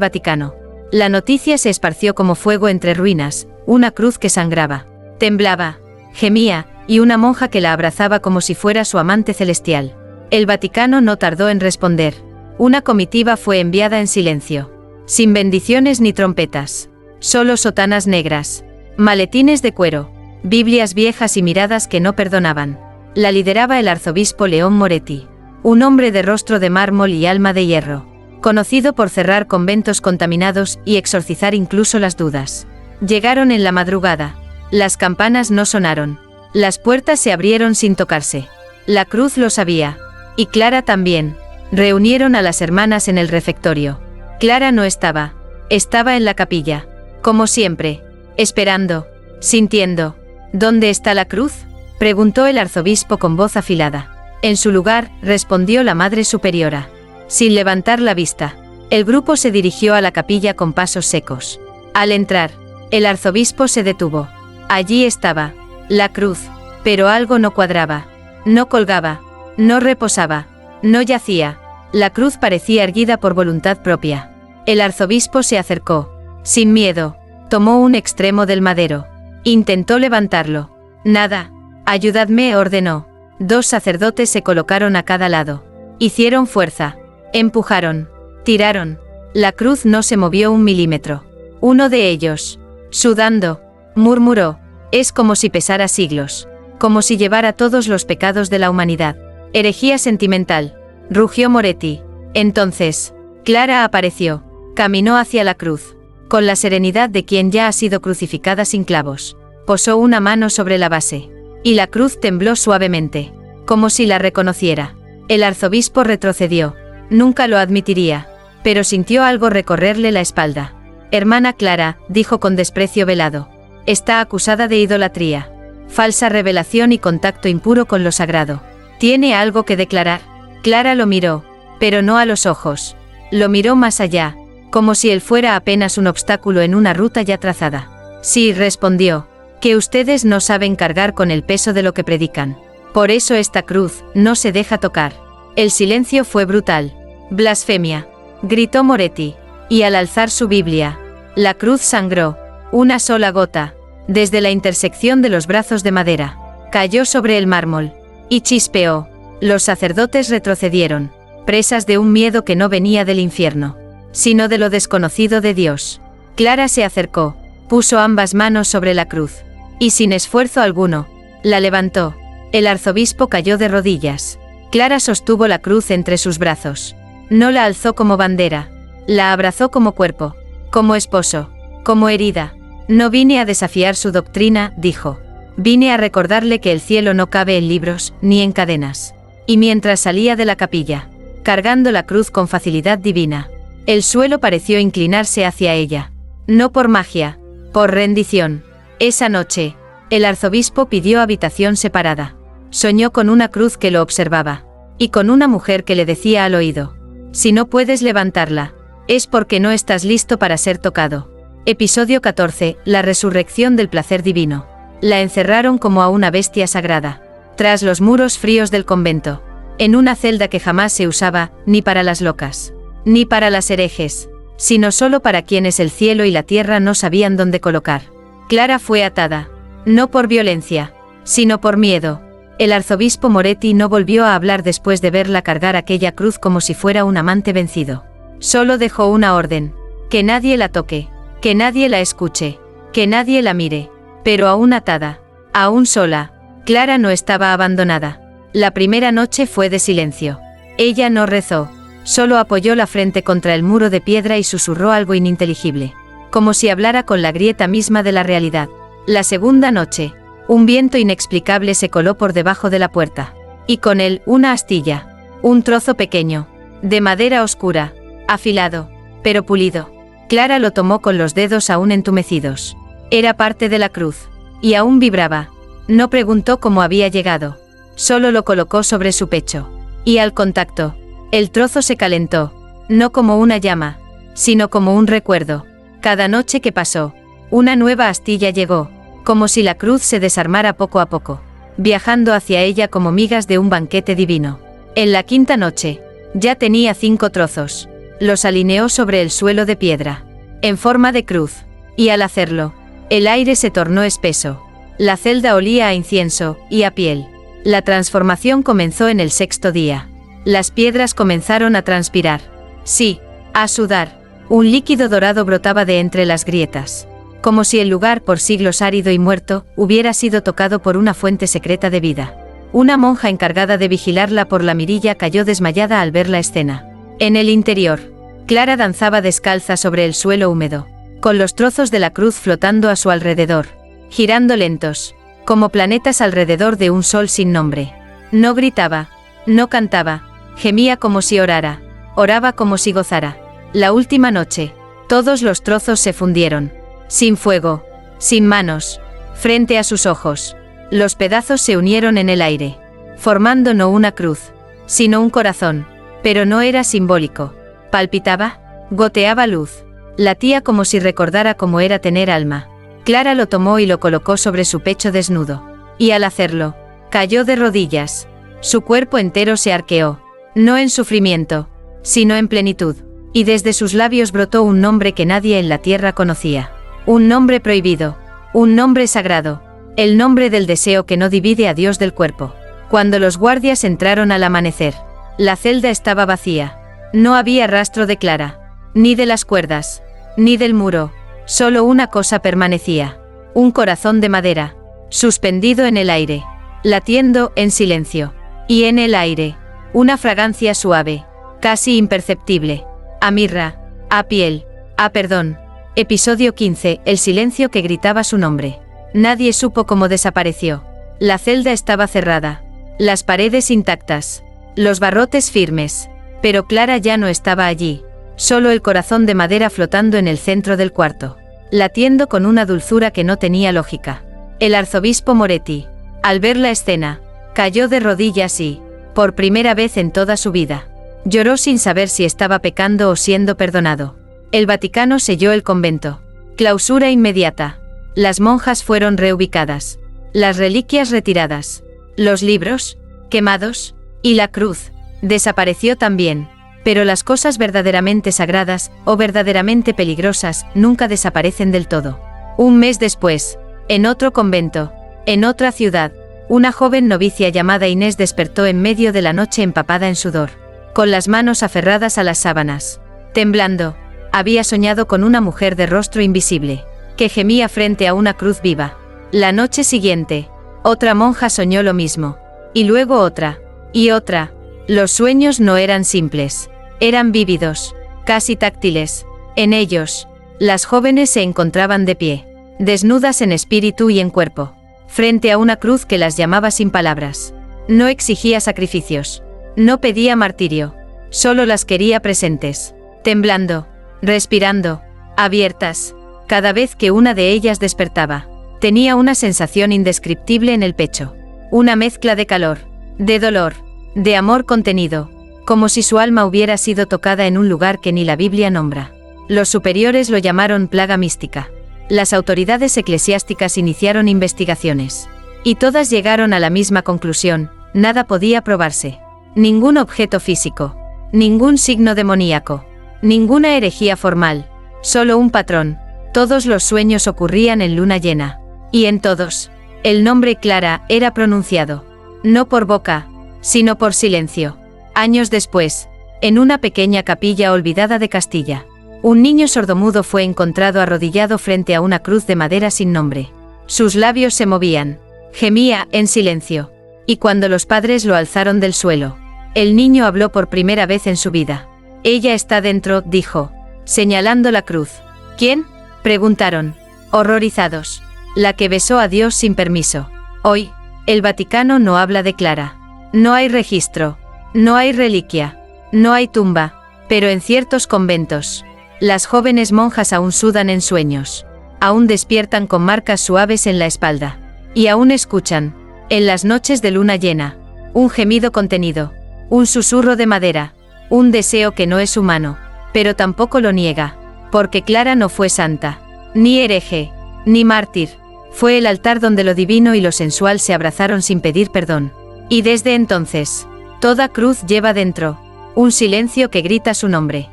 Vaticano. La noticia se esparció como fuego entre ruinas, una cruz que sangraba, temblaba, gemía, y una monja que la abrazaba como si fuera su amante celestial. El Vaticano no tardó en responder. Una comitiva fue enviada en silencio, sin bendiciones ni trompetas, solo sotanas negras, maletines de cuero, Biblias viejas y miradas que no perdonaban. La lideraba el arzobispo León Moretti, un hombre de rostro de mármol y alma de hierro, conocido por cerrar conventos contaminados y exorcizar incluso las dudas. Llegaron en la madrugada. Las campanas no sonaron. Las puertas se abrieron sin tocarse. La cruz lo sabía. Y Clara también. Reunieron a las hermanas en el refectorio. Clara no estaba. Estaba en la capilla. Como siempre. Esperando. Sintiendo. ¿Dónde está la cruz?, preguntó el arzobispo con voz afilada. En su lugar, respondió la Madre Superiora. Sin levantar la vista, el grupo se dirigió a la capilla con pasos secos. Al entrar, el arzobispo se detuvo. Allí estaba, la cruz, pero algo no cuadraba. No colgaba, No reposaba. No yacía. La cruz parecía erguida por voluntad propia. El arzobispo se acercó. Sin miedo. Tomó un extremo del madero. Intentó levantarlo. Nada. Ayudadme, ordenó. 2 sacerdotes se colocaron a cada lado. Hicieron fuerza. Empujaron. Tiraron. La cruz no se movió un milímetro. Uno de ellos, sudando, murmuró: es como si pesara siglos. Como si llevara todos los pecados de la humanidad. Herejía sentimental, rugió Moretti. Entonces, Clara apareció. Caminó hacia la cruz. Con la serenidad de quien ya ha sido crucificada sin clavos. Posó una mano sobre la base. Y la cruz tembló suavemente. Como si la reconociera. El arzobispo retrocedió. Nunca lo admitiría. Pero sintió algo recorrerle la espalda. Hermana Clara, dijo con desprecio velado. Está acusada de idolatría. Falsa revelación y contacto impuro con lo sagrado. ¿Tiene algo que declarar? Clara lo miró, pero no a los ojos. Lo miró más allá, como si él fuera apenas un obstáculo en una ruta ya trazada. Sí, respondió, que ustedes no saben cargar con el peso de lo que predican. Por eso esta cruz no se deja tocar. El silencio fue brutal. Blasfemia, gritó Moretti, y al alzar su Biblia, la cruz sangró, una sola gota, desde la intersección de los brazos de madera. Cayó sobre el mármol, y chispeó. Los sacerdotes retrocedieron, presas de un miedo que no venía del infierno, sino de lo desconocido de Dios. Clara se acercó, puso ambas manos sobre la cruz, y sin esfuerzo alguno, la levantó. El arzobispo cayó de rodillas. Clara sostuvo la cruz entre sus brazos. No la alzó como bandera, la abrazó como cuerpo, como esposo, como herida. No vine a desafiar su doctrina, dijo. Vine a recordarle que el cielo no cabe en libros, ni en cadenas. Y mientras salía de la capilla, cargando la cruz con facilidad divina, el suelo pareció inclinarse hacia ella. No por magia, por rendición. Esa noche, el arzobispo pidió habitación separada. Soñó con una cruz que lo observaba, y con una mujer que le decía al oído: si no puedes levantarla, es porque no estás listo para ser tocado. Episodio 14. La resurrección del placer divino. La encerraron como a una bestia sagrada, tras los muros fríos del convento, en una celda que jamás se usaba, ni para las locas, ni para las herejes, sino solo para quienes el cielo y la tierra no sabían dónde colocar. Clara fue atada, no por violencia, sino por miedo. El arzobispo Moretti no volvió a hablar después de verla cargar aquella cruz como si fuera un amante vencido. Solo dejó una orden: que nadie la toque, que nadie la escuche, que nadie la mire. Pero aún atada, aún sola, Clara no estaba abandonada. La primera noche fue de silencio. Ella no rezó, solo apoyó la frente contra el muro de piedra y susurró algo ininteligible, como si hablara con la grieta misma de la realidad. La segunda noche, un viento inexplicable se coló por debajo de la puerta, y con él una astilla, un trozo pequeño, de madera oscura, afilado, pero pulido. Clara lo tomó con los dedos aún entumecidos. Era parte de la cruz, y aún vibraba. No preguntó cómo había llegado, solo lo colocó sobre su pecho, y al contacto, el trozo se calentó, no como una llama, sino como un recuerdo. Cada noche que pasó, una nueva astilla llegó, como si la cruz se desarmara poco a poco, viajando hacia ella como migas de un banquete divino. En la quinta noche, ya tenía 5 trozos. Los alineó sobre el suelo de piedra, en forma de cruz, y al hacerlo, el aire se tornó espeso. La celda olía a incienso y a piel. La transformación comenzó en el 6.º día. Las piedras comenzaron a transpirar. Sí, a sudar. Un líquido dorado brotaba de entre las grietas, como si el lugar por siglos árido y muerto hubiera sido tocado por una fuente secreta de vida. Una monja encargada de vigilarla por la mirilla cayó desmayada al ver la escena. En el interior, Clara danzaba descalza sobre el suelo húmedo, con los trozos de la cruz flotando a su alrededor, girando lentos, como planetas alrededor de un sol sin nombre. No gritaba, no cantaba, gemía como si orara, oraba como si gozara. La última noche, todos los trozos se fundieron, sin fuego, sin manos, frente a sus ojos. Los pedazos se unieron en el aire, formando no una cruz, sino un corazón, pero no era simbólico. Palpitaba, goteaba luz, latía como si recordara cómo era tener alma. Clara lo tomó y lo colocó sobre su pecho desnudo, y al hacerlo, cayó de rodillas, Su cuerpo entero se arqueó, no en sufrimiento, sino en plenitud, y desde sus labios brotó un nombre que nadie en la tierra conocía. Un nombre prohibido, un nombre sagrado, el nombre del deseo que no divide a Dios del cuerpo. Cuando los guardias entraron al amanecer, la celda estaba vacía. No había rastro de Clara, ni de las cuerdas, ni del muro. Solo una cosa permanecía: un corazón de madera, suspendido en el aire, latiendo en silencio. Y en el aire, una fragancia suave, casi imperceptible, a mirra, a piel, a perdón. Episodio 15. El silencio que gritaba su nombre. Nadie supo cómo desapareció. La celda estaba cerrada, las paredes intactas, los barrotes firmes, pero Clara ya no estaba allí, solo el corazón de madera flotando en el centro del cuarto, latiendo con una dulzura que no tenía lógica. El arzobispo Moretti, al ver la escena, cayó de rodillas y, por primera vez en toda su vida, lloró sin saber si estaba pecando o siendo perdonado. El Vaticano selló el convento. Clausura inmediata. Las monjas fueron reubicadas, las reliquias retiradas, los libros, quemados, y la cruz, desapareció también. Pero las cosas verdaderamente sagradas, o verdaderamente peligrosas, nunca desaparecen del todo. Un mes después, en otro convento, en otra ciudad, una joven novicia llamada Inés despertó en medio de la noche empapada en sudor, con las manos aferradas a las sábanas. Temblando, había soñado con una mujer de rostro invisible, que gemía frente a una cruz viva. La noche siguiente, otra monja soñó lo mismo, y luego otra, y otra. Los sueños no eran simples, eran vívidos, casi táctiles. En ellos, las jóvenes se encontraban de pie, desnudas en espíritu y en cuerpo, frente a una cruz que las llamaba sin palabras. No exigía sacrificios, no pedía martirio, solo las quería presentes, temblando, respirando, abiertas. Cada vez que una de ellas despertaba, tenía una sensación indescriptible en el pecho, una mezcla de calor, de dolor, de amor contenido, como si su alma hubiera sido tocada en un lugar que ni la Biblia nombra. Los superiores lo llamaron plaga mística. Las autoridades eclesiásticas iniciaron investigaciones, y todas llegaron a la misma conclusión: nada podía probarse. Ningún objeto físico, ningún signo demoníaco, ninguna herejía formal, solo un patrón. Todos los sueños ocurrían en luna llena, y en todos, el nombre Clara era pronunciado, no por boca, sino por silencio. Años después, en una pequeña capilla olvidada de Castilla, un niño sordomudo fue encontrado arrodillado frente a una cruz de madera sin nombre. Sus labios se movían, gemía en silencio, y cuando los padres lo alzaron del suelo, el niño habló por primera vez en su vida. «Ella está dentro», dijo, señalando la cruz. «¿Quién?», preguntaron, horrorizados. «La que besó a Dios sin permiso». Hoy, el Vaticano no habla de Clara. No hay registro, no hay reliquia, no hay tumba, pero en ciertos conventos, las jóvenes monjas aún sudan en sueños, aún despiertan con marcas suaves en la espalda, y aún escuchan, en las noches de luna llena, un gemido contenido, un susurro de madera, un deseo que no es humano, pero tampoco lo niega, porque Clara no fue santa, ni hereje, ni mártir. Fue el altar donde lo divino y lo sensual se abrazaron sin pedir perdón. Y desde entonces, toda cruz lleva dentro un silencio que grita su nombre.